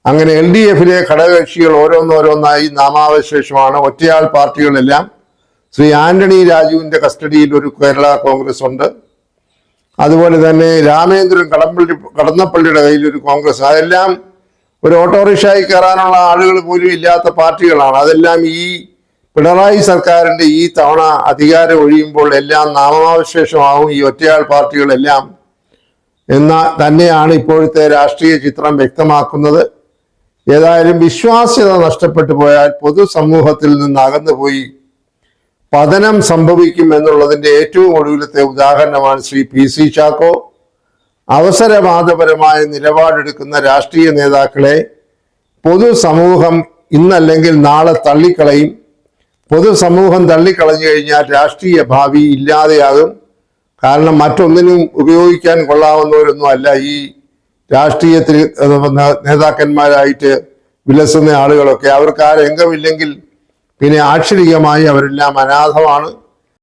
അങ്ങനെ LDFിലെ ഘടകകക്ഷികൾ ഓരോന്നോരോന്നായി നാമാവശേഷമാണ്. ഒറ്റയാൾ പാർട്ടികളെല്ലാം ശ്രീ ആന്റണി രാജുവിന്റെ കസ്റ്റഡിയിൽ ഒരു കേരള കോൺഗ്രസ് ഉണ്ട്. അതുപോലെ തന്നെ രാമേന്ദ്രൻ കടന്നപ്പള്ളിയുടെ കയ്യിൽ ഒരു കോൺഗ്രസ്. അതെല്ലാം ഒരു ഓട്ടോറിക്ഷയിൽ കയറാനുള്ള ആളുകൾ പോലും ഇല്ലാത്ത പാർട്ടികളാണ്. അതെല്ലാം ഈ പിണറായി സർക്കാരിന്റെ ഈ തവണ അധികാരം ഒഴിയുമ്പോൾ എല്ലാം നാമാവശേഷമാവും ഈ ഒറ്റയാൾ പാർട്ടികളെല്ലാം തന്നെയാണ് ഇപ്പോഴത്തെ രാഷ്ട്രീയ ചിത്രം വ്യക്തമാക്കുന്നത്. ഏതായാലും വിശ്വാസ്യത നഷ്ടപ്പെട്ടു പോയാൽ പൊതുസമൂഹത്തിൽ നിന്ന് അകന്നുപോയി പതനം സംഭവിക്കും എന്നുള്ളതിന്റെ ഏറ്റവും ഒടുവിലത്തെ ഉദാഹരണമാണ് ശ്രീ PC ചാക്കോ. അവസരവാദപരമായ നിലപാടെടുക്കുന്ന രാഷ്ട്രീയ നേതാക്കളെ പൊതുസമൂഹം ഇന്നല്ലെങ്കിൽ നാളെ തള്ളിക്കളയും. പൊതുസമൂഹം തള്ളിക്കളഞ്ഞു കഴിഞ്ഞാൽ രാഷ്ട്രീയ ഭാവി ഇല്ലാതെയാകും. കാരണം മറ്റൊന്നിനും ഉപയോഗിക്കാൻ കൊള്ളാവുന്നവരൊന്നും അല്ല ഈ രാഷ്ട്രീയത്തിൽ നേതാക്കന്മാരായിട്ട് വിലസുന്ന ആളുകളൊക്കെ. അവർക്ക് ആ രംഗമില്ലെങ്കിൽ പിന്നെ ആക്ഷരികമായി അവരെല്ലാം അനാഥമാണ്.